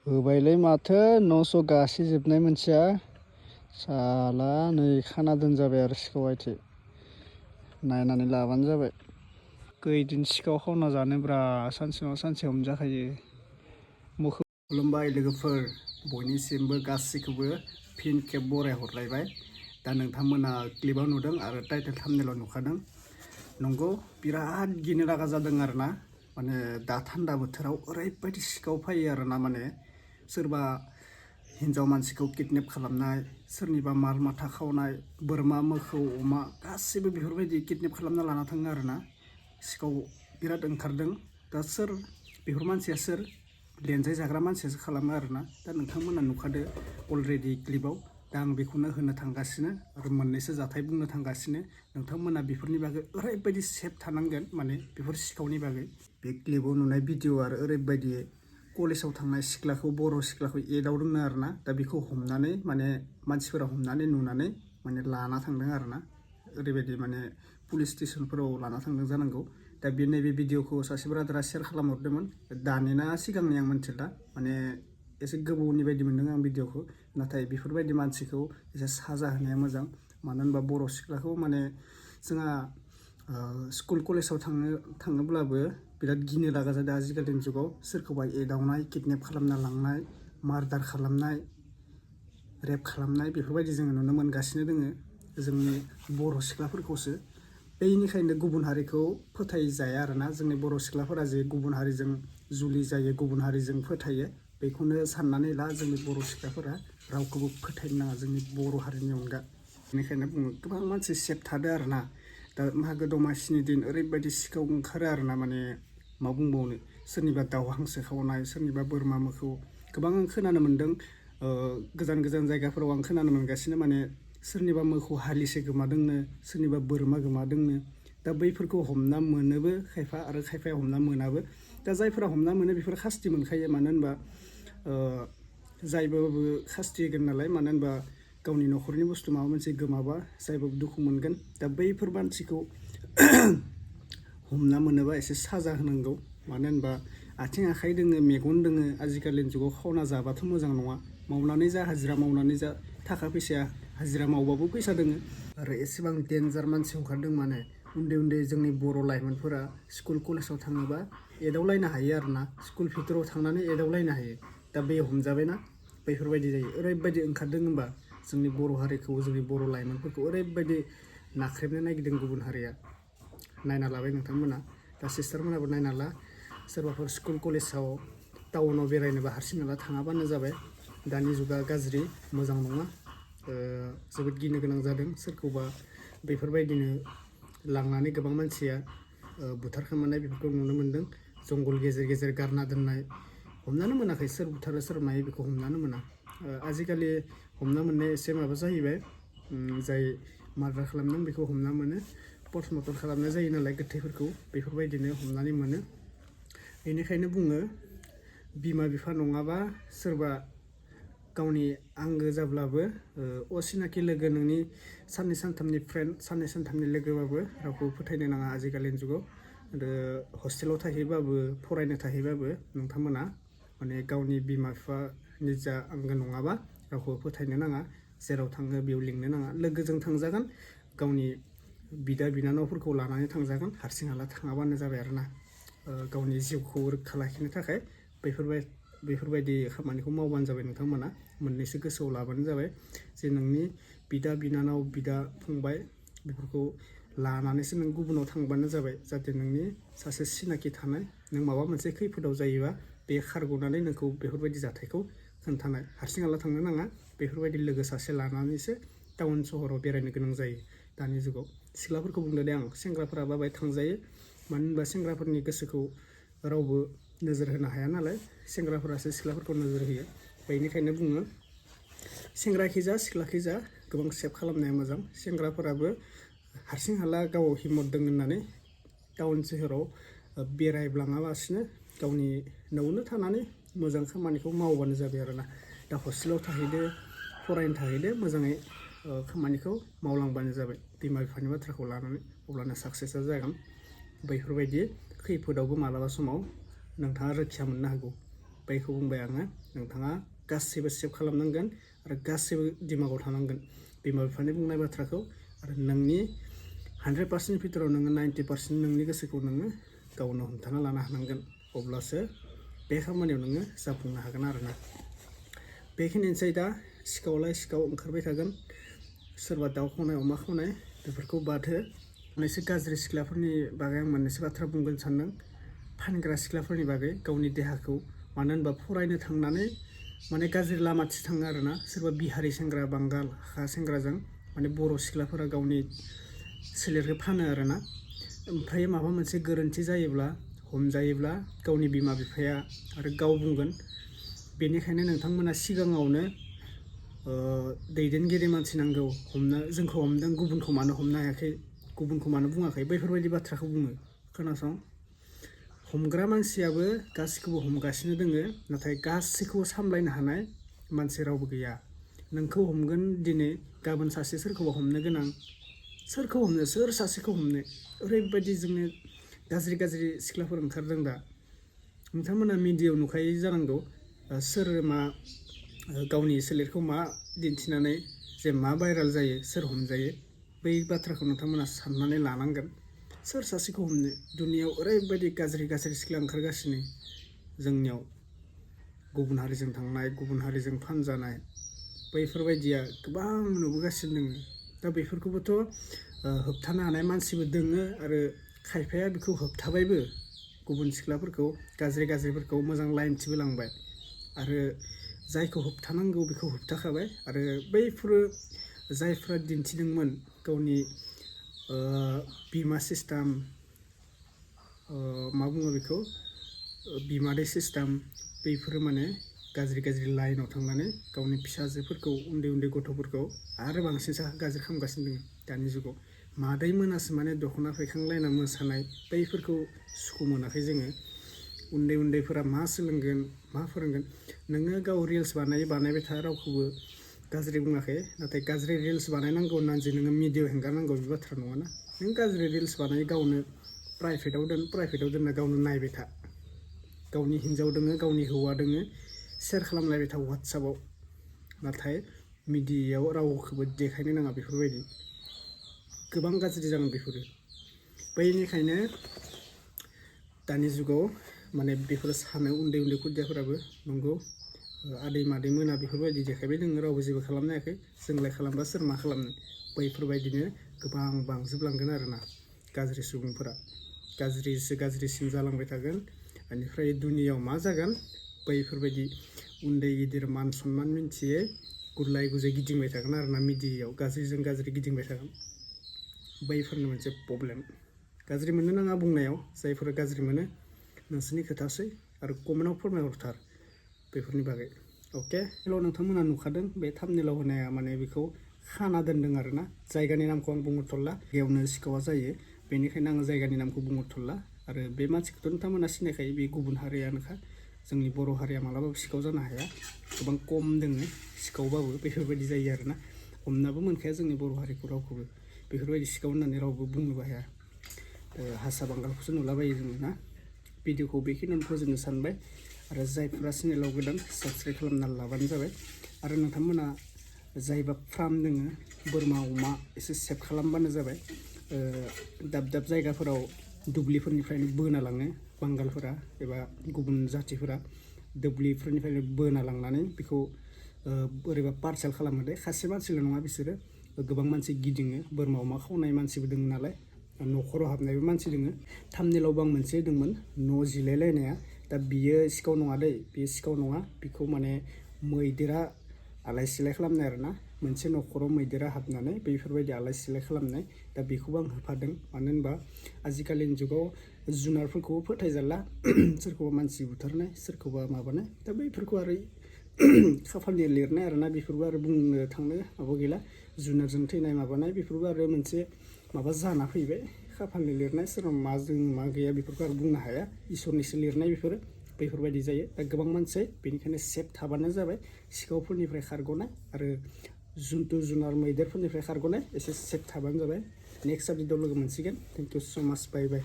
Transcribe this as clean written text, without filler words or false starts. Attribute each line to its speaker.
Speaker 1: होबायलै माथो न'स' गासिजोबनाय मोनसिया साला नै खाना दोनजाबाय आरो सिखाव आइथिं नायनानै लाबानो जाबाय। खैदिन सिखाव खावना जानोब्रा सानसे नङा सानसे हमजाखायो। खुलुमबाय लोगोफोर, बयनिसिमबो गासैखौबो फिन खेब बराय हरलायबाय। दा नोंथांमोना क्लिपाव नुदों आरो टाइटेल थाम्बनेलाव नुखादों। नंगौ बिराद गिनो लागा जादों आरोना, माने दा थान्दा बोथोराव ओरैबायदि सिखाव फैयो आरोना, माने सोरबा हिन्जाव मानसिखौ किडनेप खालामनाय, सोरनिबा माल माथा खावनाय, बोरमा मोखौ अमा गासिबो बेफोरबायदि किडनेप खालामना लाना थाङो आरोना। सिखाव बिराद ओंखारदों। दा सोर बेफोर मानसिया सोर? लेनजाय जाग्रा मानसियासो खालामो आरोना। दा नोंथांमोना नुखादो अलरेडि क्लिपाव। दा आं बेखौनो होनो थांगासिनो आरो मोननैसो जाथाय बुंनो थांगासिनो। नोंथांमोना बेफोरनि बागै ओरैबायदि सेफ थानांगोन, माने बेफोर सिखावनि बागै। बे क्लिपाव नुनाय भिडिअ आरो ओरैबायदि कलेजाव थांनाय सिख्लाखौ, बर' सिख्लाखौ एदावदोंनो आरोना। दा बेखौ हमनानै माने मानसिफोरा हमनानै नुनानै माने लाना थांदों आरोना। ओरैबायदि माने पुलिस स्टेसनफोराव लाना थांदों जानांगौ। दा बे नैबे भिडिअखौ सासे ब्रादारा शेयार खालामहरदोंमोन। दानि ना सिगांनि आं मिथिला, माने एसे गोबावनि बायदि मोन्दों आं भिडिअखौ। नाथाय बेफोरबायदि मानसिखौ एसे साजा होनाया मोजां। मानो होनबा बर' सिख्लाखौ माने जोंहा स्कुल कलेजाव थाङोब्लाबो बिराद गिनो लागा जादों आजिखालिनि जुगाव। सोरखौबा एदावनाय, किडनेप खालामना लांनाय, मार्डार खालामनाय, रेप खालामनाय, बेफोरबायदि जोङो नुनो मोनगासिनो दोङो जोंनि बर' सिख्लाफोरखौसो। बेनिखायनो गुबुन हारिखौ फोथायजाया आरोना। जोंनि बर' सिख्लाफोरा जे गुबुन हारिजों जुलि जायो, गुबुन हारिजों फोथायो, बेखौनो साननानै ला जोंनि बर' सिख्लाफोरा रावखौबो फोथायनो नाङा जोंनि बर' हारिनि अनगा। बेनिखायनो बुङो गोबां मानसि सेफ थादो आरोना। दा मागो दमासिनि दिन ओरैबायदि सिखाव ओंखारो आरोना, माने मा बुंबावनो। सोरनिबा दाउ हांसो खावनाय, सोरनिबा बोरमा मोखौ। गोबां आं खोनानो मोन्दों, गोजान गोजान जायगाफोराव आं खोनानो मोनगासिनो, माने सोरनिबा मोखौ हालिसे गोमादोंनो, सोरनिबा बोरमा गोमादोंनो। दा बैफोरखौ हमना मोनोबो खायफा, आरो खायफाया हमना मोनाबो। दा जायफोरा हमना मोनो बेफोर खासथि मोनखायो, मानो होनबा जायबाबो खासथि होगोन नालाय। मानो होनबा गावनि न'खरनि बुस्थु माबा मोनसे गोमाबा जायबाबो दुखु मोनगोन। दा बैफोर मानसिखौ हमना मोनोबा एसे साजा होनांगौ। मानो होनबा आथिं आखाइ दोङो, मेगन दोङो, आजिखालिनि जुगाव खावना जाबाथ' मोजां नङा। मावनानै जा, हाजिरा मावनानै जा, थाखा फैसाया हाजिरा मावबाबो फैसा दोङो। आरो एसेबां डेन्जार मानसि ओंखारदों, माने उन्दै उन्दै जोंनि बर' लाइमोनफोरा स्कुल कलेजाव थाङोबा एदावलायनो हायो आरोना। स्कुल भितराव थांनानै एदावलायनो हायो। दा बे हमजाबायना, बैफोरबायदि जायो। ओरैबायदि ओंखारदों होनबा जोंनि बर' हारिखौ, जोंनि बर' लाइमोनफोरखौ ओरैबायदि नाख्रेबनो नागिरदों गुबुन हारिया। नायना लाबाय नोंथांमोना। दा सिस्टारमोनाबो नायना ला। सोरबाफोर स्कुल कलेजाव टाउनाव बेरायनोबा हारसिं हाला थाङाबानो जाबाय। दानि जुगा गाज्रि, मोजां नङा। जोबोद गिनो गोनां जादों। सोरखौबा बेफोरबायदिनो लांनानै गोबां मानसिया बुथारखोमानाय बेफोरखौ नुनो मोन्दों। जंगल गेजेर गेजेर गारना दोननाय। हमनानो मोनाखै सोर बुथारो सोर मायो, बेखौ हमनानो मोना। आजिखालि हमना मोननाया एसे माबा जाहैबाय। जाय मार्डार खालामदों बेखौ हमना मोनो। पस्टमर्टम खालामनाय जायो नालाय गोथैफोरखौ, बेफोरबायदिनो हमनानै मोनो। बेनिखायनो बुङो, बिमा बिफा नङाबा सोरबा गावनि आंगो जाब्लाबो असिनाखि लोगो, नोंनि साननै सानथामनि फ्रेन्ड, साननै सानथामनि लोगोबाबो रावखौबो फोथायनो नाङा आजिखालिनि जुगाव। आरो हस्टेलाव थाहैबाबो, फरायनो थाहैबाबो नोंथांमोना माने गावनि बिमा बिफानि जा आंगो नङाबा रावखौबो फोथायनो नाङा। जेराव थाङो बेयाव लिंनो नाङा। लोगोजों थांजागोन, गावनि बिदा बिनानावफोरखौ लानानै थांजागोन, हारसिं हाला थाङाबानो जाबाय आरोना। गावनि जिउखौ रैखा लाखिनो थाखाय बेफोरबायदि खामानिखौ मावबानो जाबाय नोंथांमोना। मोननैसो गोसोआव लाबानो जाबाय जे नोंनि बिदा बिनानाव, बिदा फंबाय बेफोरखौ लानानैसो नों गुबुनाव थांबानो जाबाय। जाहाथे नोंनि सासे सिनाखि थानाय, नों माबा मोनसे खैफोदाव जायोबा बे खारग'नानै नोंखौ बेफोरबायदि जाथायखौ खोन्थानाय। हारसिं हाला थांनो नाङा। बेफोरबायदि लोगो सासे लानानैसो टाउन सहराव बेरायनो गोनां जायो दानि जुगाव। सिख्लाफोरखौ बुंदो दे आं, सेंग्राफोराबा बाहाय थांजायो। मानो होनबा सेंग्राफोरनि गोसोखौ रावबो नोजोर होनो हाया नालाय, सेंग्राफोरासो सिख्लाफोरखौ नोजोर होयो। बेनिखायनो बुङो, सेंग्राखि जा सिख्लाखि जा गोबां सेभ खालामनाया मोजां। सेंग्राफोराबो हारसिं हाला गाव हिम्मत दङ होननानै टाउन सोहोराव बेरायब्लाङालासिनो गावनि न'आवनो थानानै मोजां खामानिखौ मावबानो जाबाय आरोना। दा हस्टेलाव थाहैदो, फरायनो थाहैदो, मोजाङै खामानिखौ मावलांबानो जाबाय बिमा बिफानि बाथ्राखौ लानानै। अब्लानो साक्सेसआ जागोन। बैफोरबायदि खैफोदावबो मालाबा समाव नोंथाङा रैखा मोननो हागौ। बैखौ बुंबाय आङो नोंथाङा गासैबो सेभ खालामनांगोन आरो गासैबो दिमागाव थानांगोन बिमा बिफानि बुंनाय बाथ्राखौ आरो नोंनि 100% भितराव नोङो 90% नोंनि गोसोखौ नोङो गावनो हमथाना लानो हानांगोन अब्लासो बे खामानियाव नोङो जाफुंनो हागोन आरोना बेखिनियानोसै दा सिखावलाय सिखाव ओंखारबाय थागोन सोरबा दाउ खावनाय अमा खावनाय बेफोरखौ बाद हो मोननैसो गाज्रि सिख्लाफोरनि बागै आं मोननैसो बाथ्रा बुंगोन सानदों फानग्रा सिख्लाफोरनि बागै गावनि देहाखौ मानो होनबा फरायनो थांनानै माने गाज्रि लामाथिं थाङो आरोना सोरबा बिहारि सेंग्रा बांगाल हा सेंग्राजों माने बर' सिख्लाफोरा गावनि सोलेरखौ फानो आरोना ओमफ्राय माबा मोनसे गोरोन्थि जायोब्ला हमजायोब्ला गावनि बिमा बिफाया आरो गाव बुंगोन बेनिखायनो नोंथांमोना सिगाङावनो दैदेनगिरि मानसि नांगौ जोंखौ हमदों गुबुनखौ मानो हमनो हायाखै गुबुनखौ मानो बुङाखै बैफोरबायदि बाथ्राखौ बुङो खोनासं हमग्रा मानसियाबो गासैखौबो हमगासिनो दोङो नाथाय गासैखौबो सामलायनो हानाय मानसि रावबो गैया नोंखौ हमगोन दिनै गाबोन सासे सोरखौबा हमनो गोनां सोरखौ हमनो सोर सासेखौ हमनो ओरैबायदि जोंनो गाज्रि गाज्रि सिख्लाफोर ओंखारदों दा नोंथांमोना मिडियायाव नुखायो जानांगौ सोर मा गावनि सोलेरखौ मा दिन्थिनानै जे मा भाइराल जायो सोर हमजायो बै बाथ्राखौ नोंथांमोना साननानै लानांगोन सोर सासेखौ हमनो दुनियाव ओरैबायदि गाज्रि गाज्रि सिख्ला ओंखारगासिनो जोंनियाव गुबुन हारिजों थांनाय गुबुन हारिजों फानजानाय बैफोरबायदिया गोबां नुबोगासिनो दङ दा बेफोरखौबोथ' होबथानो हानाय मानसिबो दोङो आरो खायफाया बेखौ होबथाबायबो गुबुन सिख्लाफोरखौ गाज्रिफोरखौ मोजां लाइनथिबो लांबाय आरो जायखौ होबथानांगौ बेखौ होबथाखाबाय आरो बैफोरो जायफ्रा दिन्थिदोंमोन गावनि बिमा सिस्टेम मा बुङो बेखौ बिमादै सिस्टेम बैफोरो माने गाज्रि लाइनाव थांनानै गावनि फिसाजोफोरखौ उन्दै गथ'फोरखौ आरो बांसिनसो गाज्रि खालामगासिनो दङ दानि जुगाव मादै मोनासो माने दख'ना फैखांलायना मोसानाय बैफोरखौ सुखु मोनाखै जोङो उन्दैफोरा मा सोलोंगोन मा फोरोंगोन नोङो गाव रिल्स बानायबाय था रावखौबो गाज्रि बुङाखै नाथाय गाज्रि रिल्स बानायनांगौ होननानै जे नोङो मिडियायाव हेंगारनांगौ बे बाथ्रा नङाना नों गाज्रि रिल्स बानाय गावनो प्राइभेटाव दोनना गावनो नायबाय था गावनि हिन्जाव दोङो गावनि हौवा दोङो शेयार खालामलायबाय था वाट्सएपआव नाथाय मिडियायाव रावखौबो देखायनो नाङा बेफोरबायदि गोबां गाज्रि जागोन बेफोरो बैनिखायनो दानि जुगाव माने बेफोर सानो उन्दै खुदियाफोराबो नंगौ आदै मादै मोना बेफोरबायदि देखायबाय दोङो रावबो जेबो खालामनो हायाखै जोंलाय खालामबा सोर मा खालामनो बैफोरबायदिनो गोबां बांजोबलांगोन आरोना गाज्रि सुबुंफोरा गाज्रिसिन जालांबाय थागोन बेनिफ्राय दुनियाव मा जागोन बैफोरबायदि उन्दै गिदिर मान सनमान मिन्थियै गुरलाय गुजाय गिदिंबाय थागोन आरोना मिडियायाव गाज्रिजों गाज्रि गिदिंबाय थागोन बैफोरनो मोनसे प्रब्लेम गाज्रि मोननो नाङा बुंनायाव जायफोरा गाज्रि मोनो नोंसोरनि खोथासै आरो कमेन्टआव फोरमायहरथार बेफोरनि बागै अके हेल' नोंथांमोना नुखादों बे थाम्बनेइलाव होनाया माने बेखौ खाना दोन्दों आरोना जायगानि नामखौ आं बुंहरथ'ला बेयावनो सिखावा जायो बेनिखायनो आङो जायगानि नामखौ बुंहरथ'ला आरो बे मानसिखौथ' नोंथांमोना सिनायखायो बे गुबुन हारियानोखा जोंनि बर' हारिया मालाबाबो सिखाव जानो हाया गोबां खम दोङो सिखावबाबो बेफोरबायदि जायो आरोना हमनाबो मोनखाया जोंनि बर' हारिखौ रावखौबो बेफोरबायदि सिखाव होननानै रावबो बुंनोबो हाया हारसा बांगालखौसो नुलाबायो जोङो ना भिडिअखौ बेखिनियावनो फोजोबनो सानबाय आरो जायफोरा चेनेलाव गोदान साबस्क्राइब खालामना लाबानो जाबाय आरो नोंथांमोना जायबा फार्म दोङो बोरमा अमा एसे सेभ खालामबानो जाबाय दाब जायगाफोराव दुब्लिफोरनिफ्रायनो बोना लाङो बांगालफोरा एबा गुबुन जाथिफोरा दुब्लिफोरनिफ्रायनो बोना लांनानै बेखौ बोरैबा पार्सेल खालामो दे सासे मानसिल' नङा बिसोरो गोबां मानसि गिदिङो बोरमा अमा खावनाय मानसिबो दङ नालाय न'खराव हाबनायबो मानसि दोङो थाम्बनेइलावबो आं मोनसे होदोंमोन न' जिलायलायनाया दा बियो सिखाव नङा दै बियो सिखाव नङा बेखौ माने मैदेरा आलाय सिलाय खालामनाय आरोना मोनसे न'खराव मैदेरा हाबनानै बेफोरबायदि आलाय सिलाय खालामनाय दा बेखौबो आं होफादों मानो होनबा आजिखालिनि जुगाव जुनारफोरखौबो फोथायजाला सोरखौबा मानसि बुथारनाय सोरखौबा माबानाय दा बैफोरखौ आरो खाफालनि लिरनाय आरोना बेफोरबो आरो बुंनो थांनो माबा गैला जुनारजों थैनाय माबानाय बेफोरबो आरो मोनसे माबा जाना फैबाय खाफालनि लिरनाय सोरनाव मा जों मा गैया बेफोरखौ आरो बुंनो हाया इसोरनिसो लिरनाय बेफोरो बेफोरबायदि जायो दा गोबां मानसि बेनिखायनो सेफ थाबानो जाबाय सिखावफोरनिफ्राय खारग'नाय आरो जुन्थु जुनार मैदेरफोरनिफ्राय खारग'नाय एसे सेफ थाबानो जाबाय नेक्स्ट आपडेटआव लोगो मोनसिगोन थेंक इउ स' माच बाय बाय